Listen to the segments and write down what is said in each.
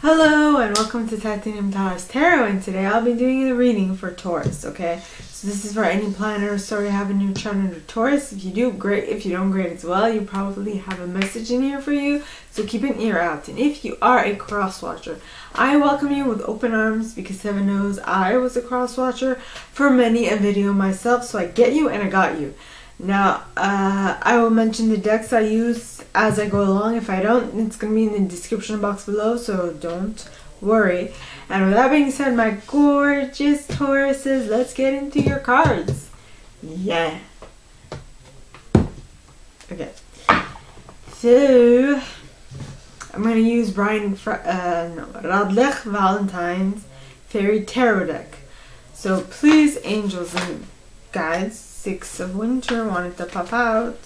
Hello and welcome to Taurus Tarot, and today I'll be doing a reading for Taurus, okay? So this is for any planner or story you have in your chart under Taurus. If you do, great. If you don't, great as well. You probably have a message in here for you, so keep an ear out. And if you are a cross watcher, I welcome you with open arms because heaven knows I was a cross watcher for many a video myself, so I get you and I got you. Now, I will mention the decks I use as I go along. If I don't, it's going to be in the description box below, so don't worry. And with that being said, my gorgeous Tauruses, let's get into your cards. Yeah. Okay. So, I'm going to use Radleigh Valentine's Fairy Tarot deck. So please, angels and guides, 6 of Winter wanted to pop out.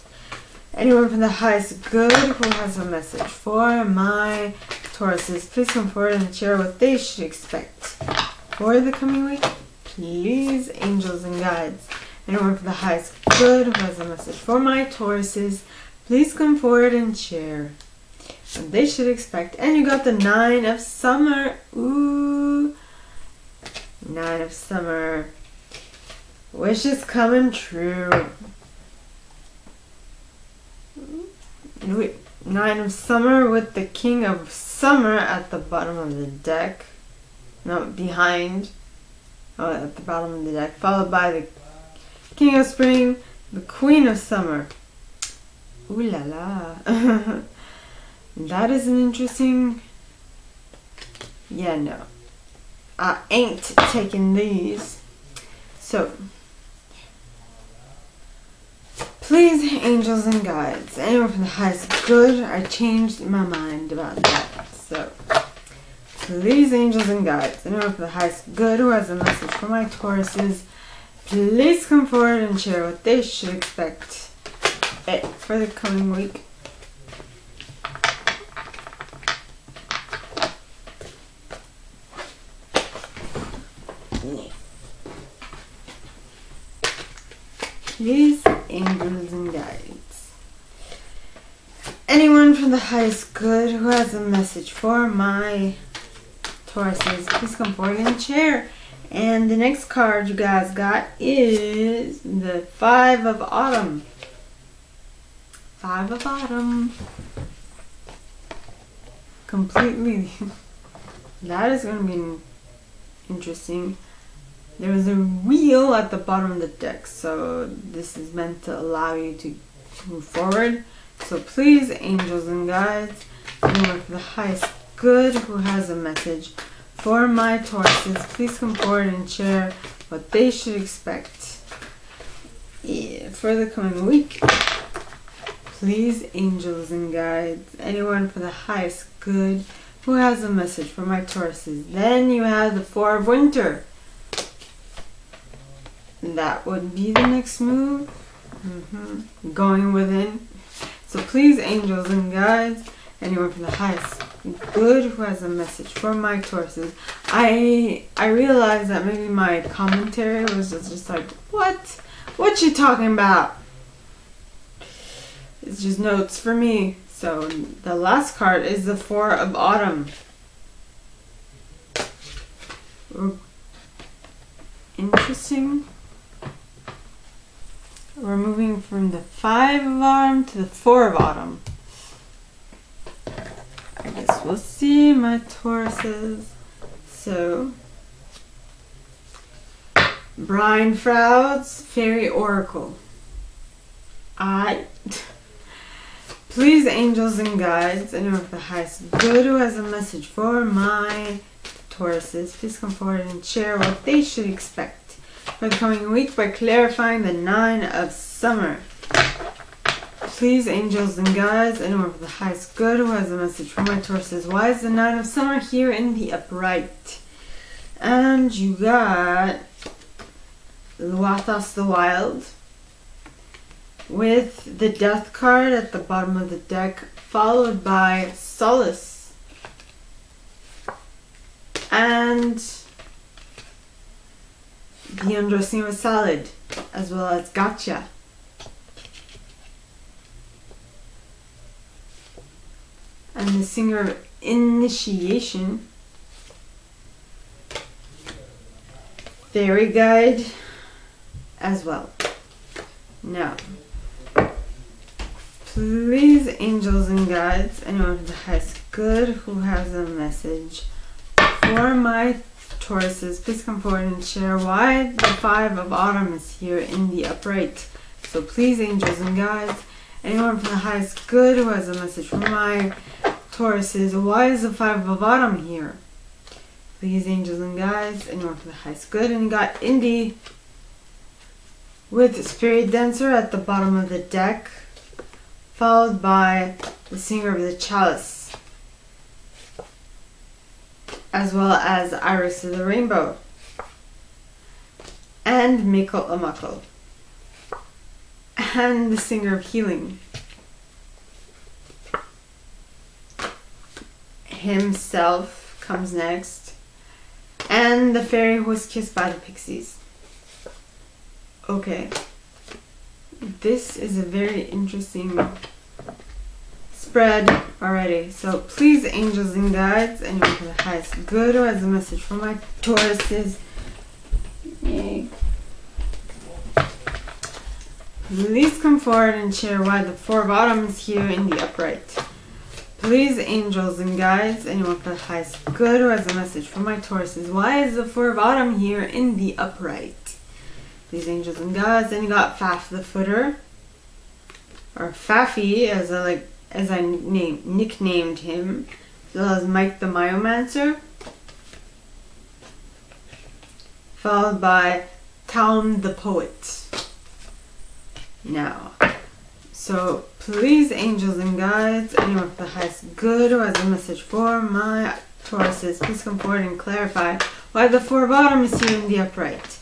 Anyone from the highest good who has a message for my Tauruses, please come forward and share what they should expect for the coming week. Please, angels and guides. Anyone from the highest good who has a message for my Tauruses, please come forward and share what they should expect. And you got the 9 of Summer. Ooh. 9 of Summer. Wishes coming true. 9 of Summer with the King of Summer at the bottom of the deck. No, behind. Oh, at the bottom of the deck. Followed by the King of Spring, the Queen of Summer. Ooh la la. That is an interesting... Yeah, no. I ain't taking these. So... Please, angels and guides, anyone from the highest good, I changed my mind about that. So, please, angels and guides, anyone from the highest good who has a message for my Tauruses, please come forward and share what they should expect for the coming week. Please, angels and guides. Anyone from the highest good who has a message for my Tauruses, please come forward and share. And the next card you guys got is the 5 of Autumn. 5 of Autumn. Completely. That is going to be interesting. There is a wheel at the bottom of the deck, so this is meant to allow you to move forward. So please, angels and guides, anyone for the highest good who has a message for my Tauruses, please come forward and share what they should expect for the coming week. Please, angels and guides, anyone for the highest good who has a message for my Tauruses. Then you have the 4 of Winter. That would be the next move. Going within. So please, angels and guides, anyone from the highest good who has a message for my Tauruses. I realized that maybe my commentary was just like, what you talking about? It's just notes for me. So the last card is the 4 of Autumn. Interesting. We're moving from the 5 of Autumn to the 4 of Autumn. I guess we'll see, my Tauruses. So, Froud's Fairy Oracle. Please, angels and guides, anyone with the highest good who has a message for my Tauruses, please come forward and share what they should expect for the coming week by clarifying the 9 of Summer. Please, angels and guides, anyone for the highest good who has a message for my Tauruses. Why is the 9 of Summer here in the upright? And you got Luathos the Wild with the Death card at the bottom of the deck, followed by Solace and the Undressing of a Salad, as well as Gotcha. And the Singer of initiation, fairy guide as well. Now, please, angels and guides, anyone with the highest good who has a message for my Tauruses, please come forward and share why the Five of Autumn is here in the upright. So please, angels and guides, anyone from the highest good who has a message for my Tauruses, why is the Five of Autumn here? Please, angels and guides, anyone from the highest good. And you got Indy with Spirit Dancer at the bottom of the deck, followed by the Singer of the Chalice, as well as Iris of the Rainbow, and Miko Amako, and the Singer of Healing himself comes next, and the fairy who was kissed by the pixies. Okay, this is a very interesting spread already. So please, angels and guides, anyone for the highest good who has a message for my Tauruses, yay, please come forward and share why the Four of Autumn is here in the upright. Please, angels and guides, anyone for the highest good who has a message for my Tauruses, why is the Four of Autumn here in the upright? Please, angels and guides. Then you got Faf the Footer, or Faffy as I nicknamed him, as well as Mike the Myomancer, followed by Taum the Poet. Now, so please, angels and guides, anyone for the highest good who has a message for my Tauruses, please come forward and clarify why the Four of Autumn is here in the upright.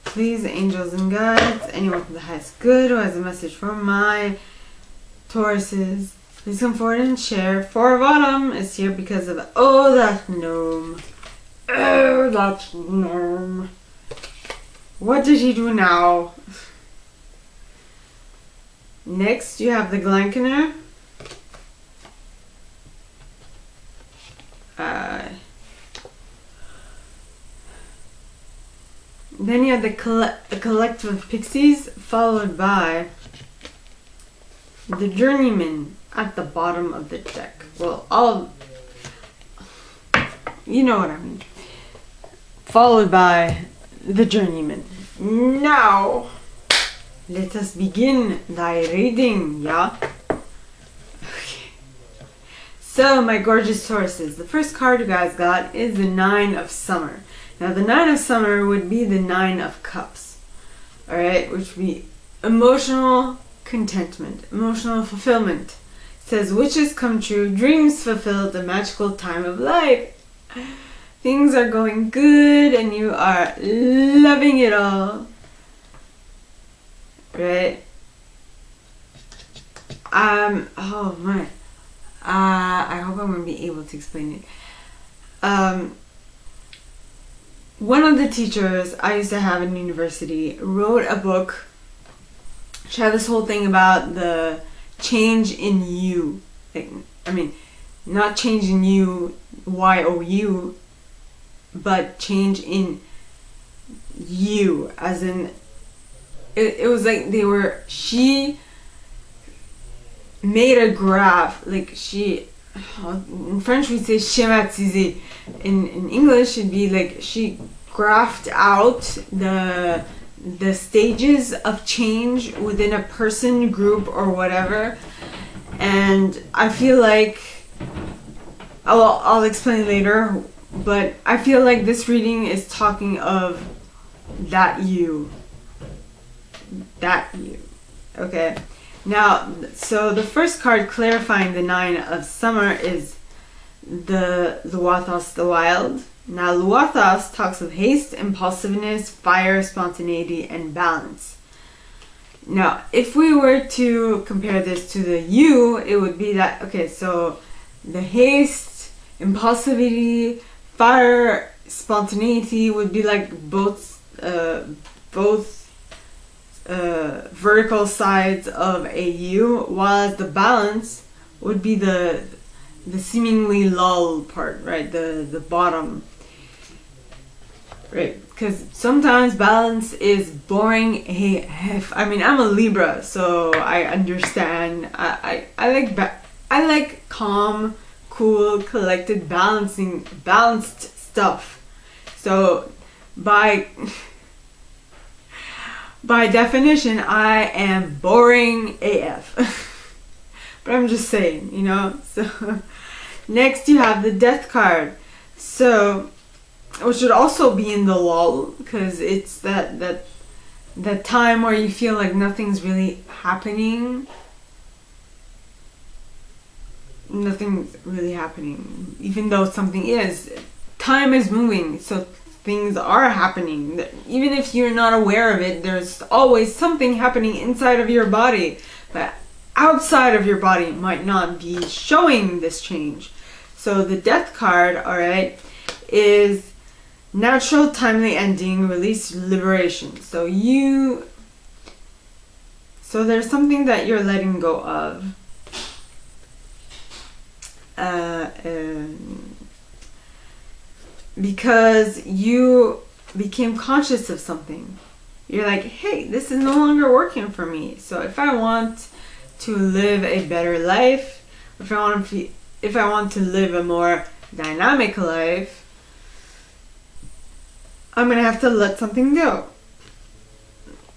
Please, angels and guides, anyone for the highest good who has a message for my Tauruses, please come forward and share. Four of Autumn is here because of, oh, that gnome. Oh, that gnome. What did he do now? Next, you have the Glenkener. Then you have the collective of pixies, followed by the journeyman at the bottom of the deck. Well, you know what I mean. Followed by the journeyman. Now, let us begin thy reading, yeah? Okay. So, my gorgeous Tauruses, the first card you guys got is the Nine of Summer. Now, the Nine of Summer would be the Nine of Cups, alright? Which would be emotional contentment, emotional fulfillment. It says, wishes come true, dreams fulfilled, a magical time of life. Things are going good and you are loving it all. Right? Oh my. I hope I'm going to be able to explain it. One of the teachers I used to have in university wrote a book. She had this whole thing about the change in you. I mean, not change in you, Y-O-U, but change in you, as in, it was like she made a graph, like in French we say schématisé. In English it'd be like she graphed out the stages of change within a person, group, or whatever. And I feel like I'll explain later, but I feel like this reading is talking of that you. Okay. Now, so the first card clarifying the Nine of Summer is the Luathos the Wild. Now, Luathos talks of haste, impulsiveness, fire, spontaneity, and balance. Now, if we were to compare this to the you, it would be that, okay, so the haste, impulsivity, fire, spontaneity would be like both vertical sides of a U, while the balance would be the seemingly lull part, right? The bottom, right? Because sometimes balance is boring AF. I mean, I'm a Libra, so I understand. I like calm, cool, collected, balanced stuff. So by definition, I am boring AF. But I'm just saying, you know. So next you have the Death card. So, which should also be in the lull, because it's that time where you feel like nothing's really happening. Nothing's really happening, even though something is. Time is moving, so things are happening. Even if you're not aware of it, there's always something happening inside of your body, but outside of your body might not be showing this change. So the Death card, alright, is natural, timely ending, release, liberation. So there's something that you're letting go of. Because you became conscious of something. You're like, hey, this is no longer working for me. So if I want to live a better life, if I want to live a more dynamic life, I'm gonna have to let something go.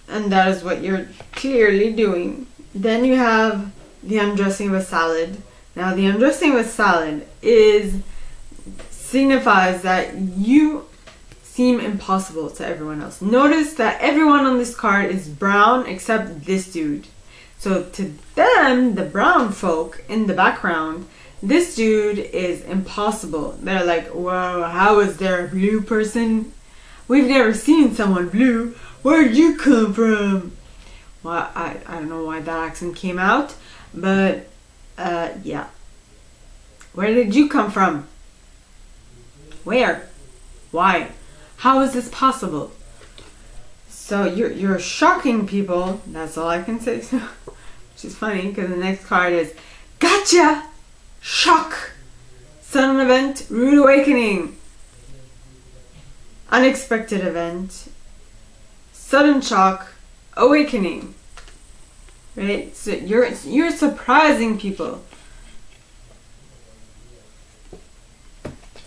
And that is what you're clearly doing. Then you have the undressing with salad. Now the undressing with salad signifies that you seem impossible to everyone else. Notice that everyone on this card is brown except this dude. So to them, the brown folk in the background, this dude is impossible. They're like, whoa, how is there a blue person? We've never seen someone blue. Where'd you come from? Well, I don't know why that accent came out, but yeah. Where did you come from? Where? Why? How is this possible? So you're shocking people. That's all I can say. Which is funny because the next card is gotcha! Shock! Sudden event, rude awakening. Unexpected event, sudden shock, awakening. Right? So you're surprising people.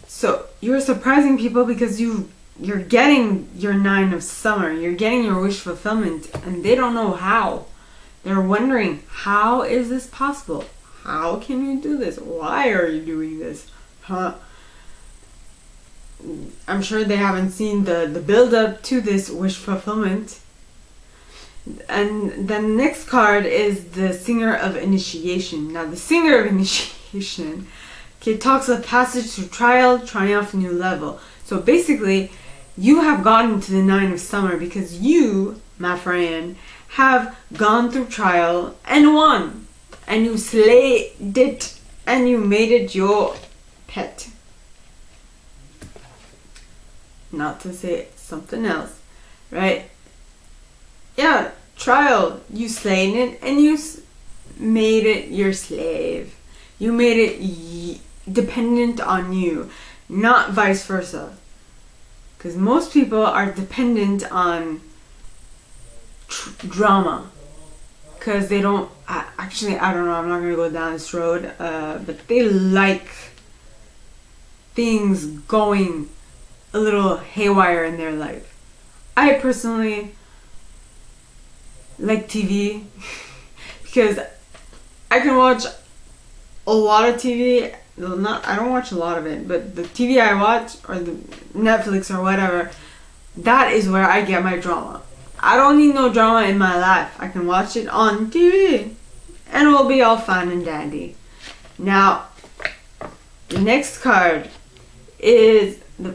So you're surprising people because you're getting your 9 of summer. You're getting your wish fulfillment, and they don't know how. They're wondering, how is this possible? How can you do this? Why are you doing this? Huh? I'm sure they haven't seen the build up to this wish fulfillment. And then the next card is the Singer of Initiation. Now the Singer of Initiation, it talks of passage through trial, triumph, new level. So basically, you have gotten to the 9 of summer because you, my friend, have gone through trial and won. And you slayed it and you made it your pet. Not to say something else, right? Yeah, trial. You slayed it and you made it your slave. You made it dependent on you, not vice versa. Because most people are dependent on drama. Because they don't, actually, I don't know, I'm not going to go down this road, but they like things going a little haywire in their life. I personally like TV because I can watch a lot of TV. I don't watch a lot of it, but the TV I watch, or the Netflix or whatever, that is where I get my drama. I don't need no drama in my life. I can watch it on TV and it will be all fun and dandy. Now, the next card is so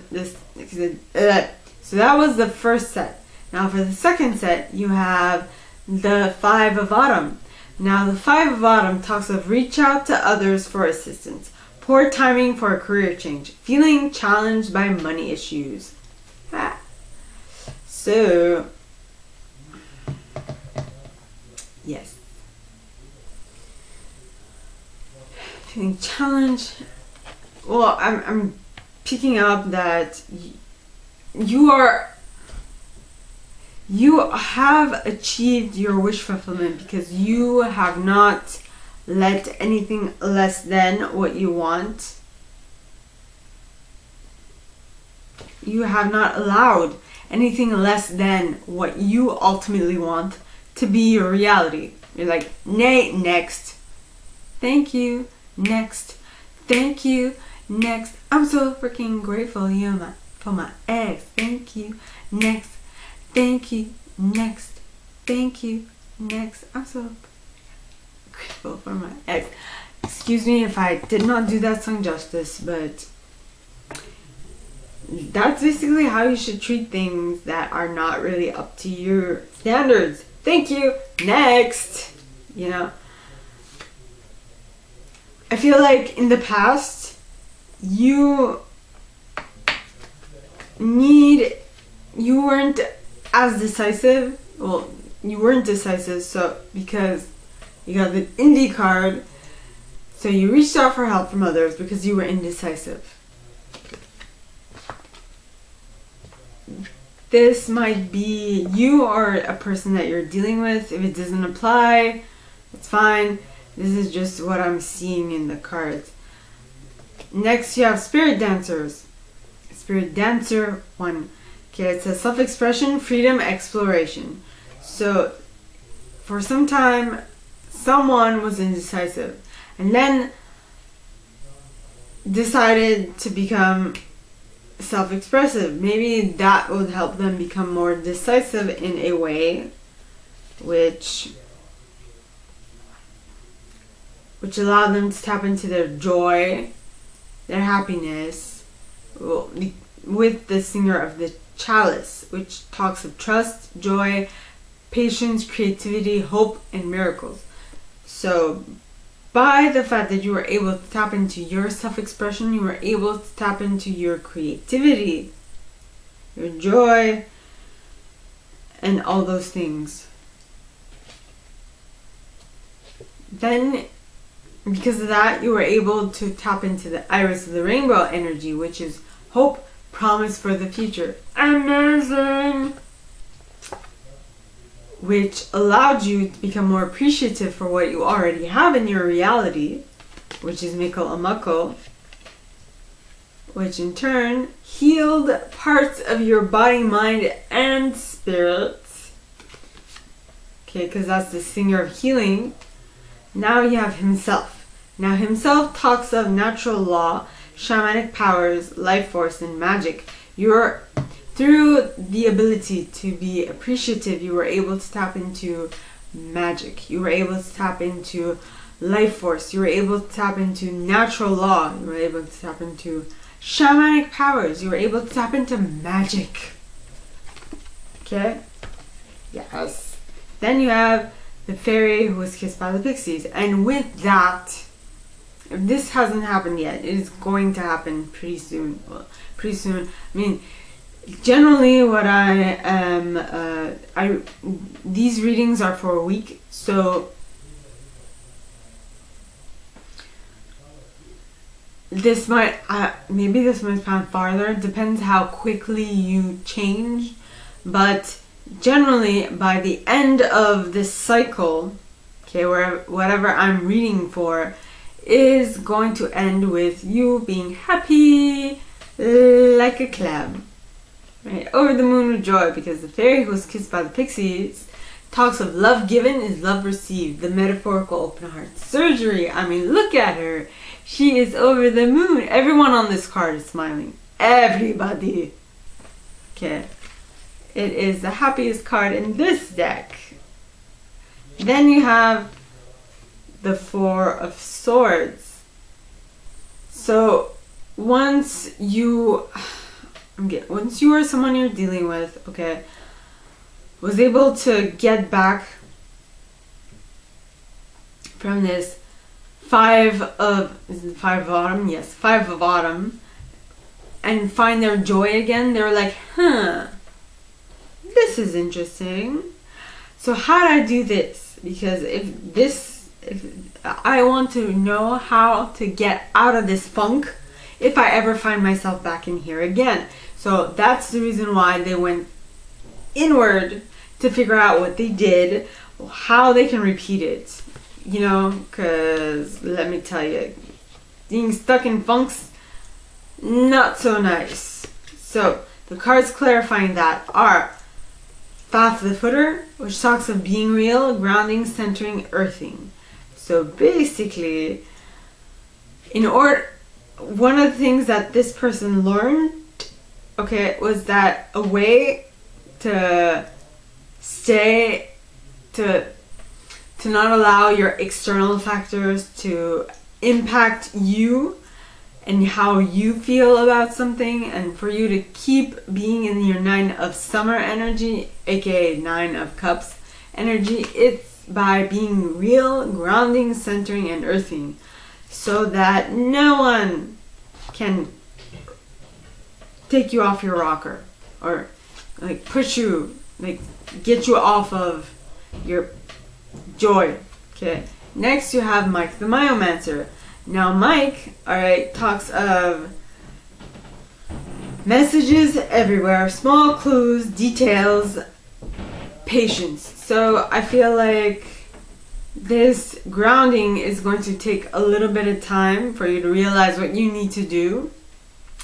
that was the first set. Now for the second set, you have the 5 of Autumn. Now the 5 of Autumn talks of reach out to others for assistance, poor timing for a career change, feeling challenged by money issues. So, yes. Feeling challenged. Well, I'm picking up that you have achieved your wish fulfillment because you have not let anything less than what you want. You have not allowed anything less than what you ultimately want to be your reality. You're like, nay, next. Thank you. Next. Thank you. Next. I'm so freaking grateful for my ex. Thank you. Next. Thank you. Next. Thank you. Next. I'm so grateful for my ex. Excuse me if I did not do that song justice, but that's basically how you should treat things that are not really up to your standards. Thank you. Next. You know, I feel like in the past you weren't as decisive. Well, you weren't decisive, so because you got the indie card, so you reached out for help from others because you were indecisive. This might be you or a person that you're dealing with. If it doesn't apply, it's fine. This is just what I'm seeing in the cards. Next, you have Spirit Dancers. Spirit Dancer 1. Okay, it says self-expression, freedom, exploration. So, for some time, someone was indecisive and then decided to become self-expressive. Maybe that would help them become more decisive in a way which allowed them to tap into their joy, their happiness, with the singer of the chalice, which talks of trust, joy, patience, creativity, hope, and miracles. So by the fact that you were able to tap into your self-expression, you were able to tap into your creativity, your joy, and all those things. Then, because of that, you were able to tap into the iris of the rainbow energy, which is hope, promise for the future. Amazing! Which allowed you to become more appreciative for what you already have in your reality, which is Mikkel Amako, which in turn healed parts of your body, mind, and spirit. Okay, because that's the singer of healing. Now you have himself. Now himself talks of natural law, shamanic powers, life force, and magic. You're through the ability to be appreciative, you were able to tap into magic. You were able to tap into life force. You were able to tap into natural law. You were able to tap into shamanic powers. You were able to tap into magic. Okay? Yes. Then you have the fairy who was kissed by the pixies. And with that, if this hasn't happened yet, it is going to happen pretty soon. Well, pretty soon. I mean, generally what I am, these readings are for a week, so this might, maybe this might span farther, depends how quickly you change, but generally by the end of this cycle, okay, whatever I'm reading for is going to end with you being happy like a clam. Right, over the moon with joy, because the fairy who was kissed by the pixies talks of love given is love received, the metaphorical open heart surgery. I mean, look at her. She is over the moon. Everyone on this card is smiling. Everybody. Okay. It is the happiest card in this deck. Then you have the Four of Swords. So once you are someone you're dealing with, okay, was able to get back from this Five of Autumn? Yes, Five of Autumn, and find their joy again, they're like, this is interesting. So how do I do this? Because if this I want to know how to get out of this funk if I ever find myself back in here again. So that's the reason why they went inward to figure out what they did, how they can repeat it. You know, because let me tell you, being stuck in funks, not so nice. So the cards clarifying that are Path of the Footer, which talks of being real, grounding, centering, earthing. So basically, one of the things that this person learned, okay, was that a way to stay, to not allow your external factors to impact you and how you feel about something, and for you to keep being in your 9 of summer energy, aka 9 of cups energy, it's by being real, grounding, centering, and earthing, so that no one can take you off your rocker or like push you, like get you off of your joy. Okay, next you have Mike the Myomancer. Now Mike, alright, talks of messages everywhere, small clues, details, patience. So I feel like this grounding is going to take a little bit of time for you to realize what you need to do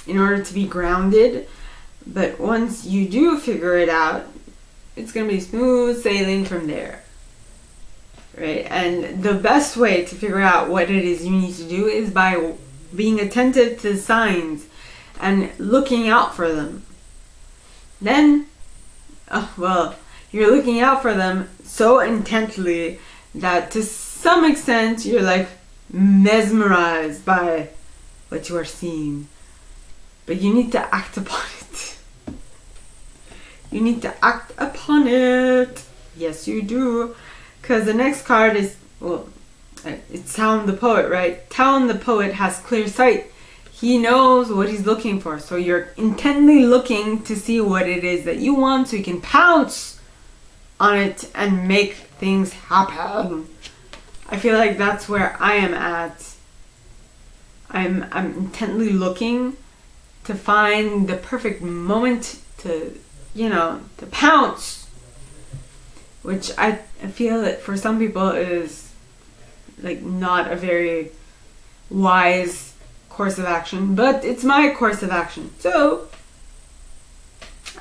in order to be grounded. But once you do figure it out, it's going to be smooth sailing from there. Right? And the best way to figure out what it is you need to do is by being attentive to the signs and looking out for them. Then, you're looking out for them so intently that to some extent you're like mesmerized by what you are seeing. But you need to act upon it. You need to act upon it. Yes, you do. Because the next card is, it's Talon the Poet, right? Talon the Poet has clear sight. He knows what he's looking for. So you're intently looking to see what it is that you want so you can pounce on it and make things happen. I feel like that's where I am at. I'm intently looking to find the perfect moment to pounce. Which I feel that for some people is like not a very wise course of action, but it's my course of action, so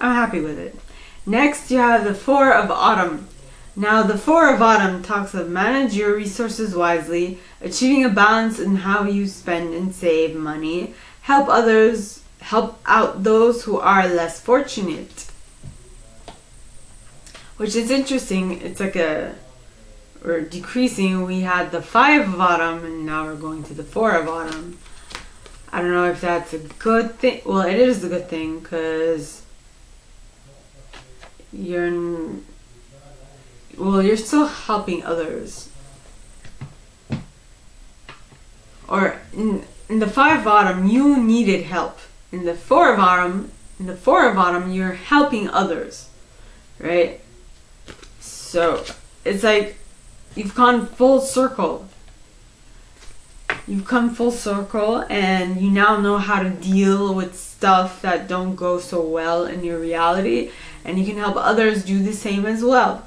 I'm happy with it. Next you have the 4 of Autumn. Now the 4 of Autumn talks of manage your resources wisely, achieving a balance in how you spend and save money, help out those who are less fortunate. Which is interesting. It's like we're decreasing. We had the 5 of Autumn and now we're going to the 4 of Autumn. I don't know if that's a good thing. Well, it is a good thing because you're still helping others. Or in the 5 of Autumn, you needed help. In the 4 of Autumn, you're helping others, right? So it's like you've gone full circle. You've come full circle and you now know how to deal with stuff that don't go so well in your reality, and you can help others do the same as well,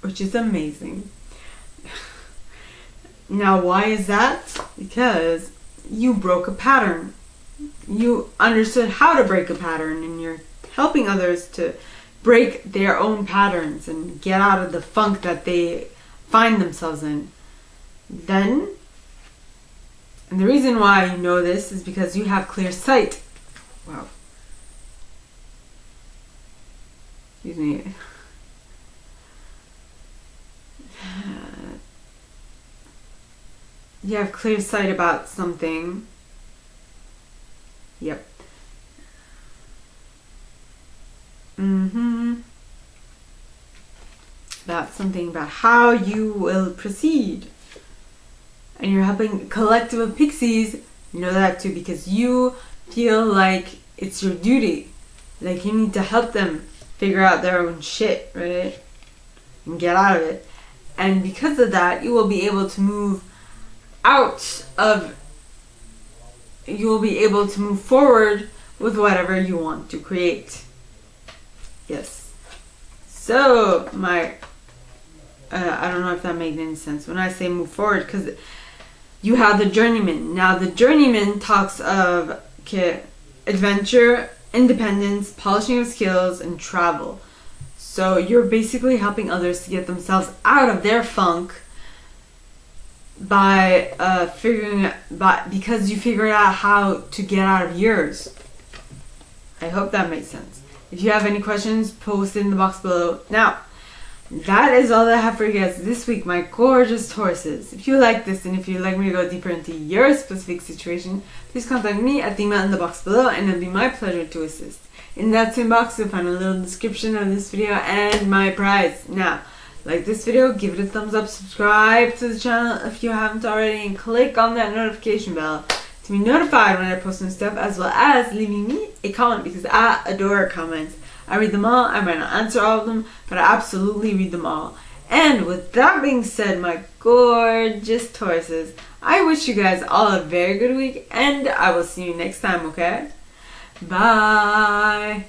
which is amazing. Now why is that? Because you broke a pattern. You understood how to break a pattern, and you're helping others to break their own patterns and get out of the funk that they find themselves in. And the reason why you know this is because you have clear sight. Wow. Excuse me. You have clear sight about something. Yep. About something about how you will proceed. And you're helping a collective of pixies. You know that too because you feel like it's your duty. Like you need to help them figure out their own shit, right? And get out of it. And because of that, you will be able to move forward with whatever you want to create. Yes. So, I don't know if that made any sense when I say move forward, because you have the journeyman. Now, the journeyman talks of adventure, independence, polishing of skills, and travel. So you're basically helping others to get themselves out of their funk because you figured out how to get out of yours. I hope that makes sense. If you have any questions, post it in the box below. Now, that is all I have for you guys this week, my gorgeous Tauruses. If you like this and if you'd like me to go deeper into your specific situation, please contact me at the email in the box below, and it'll be my pleasure to assist. In that same box, you'll find a little description of this video and my prize. Now, like this video, give it a thumbs up, subscribe to the channel if you haven't already, and click on that notification bell to be notified when I post new stuff, as well as leaving me a comment, because I adore comments. I read them all. I might not answer all of them, but I absolutely read them all. And with that being said, my gorgeous Tauruses, I wish you guys all a very good week, and I will see you next time, okay? Bye!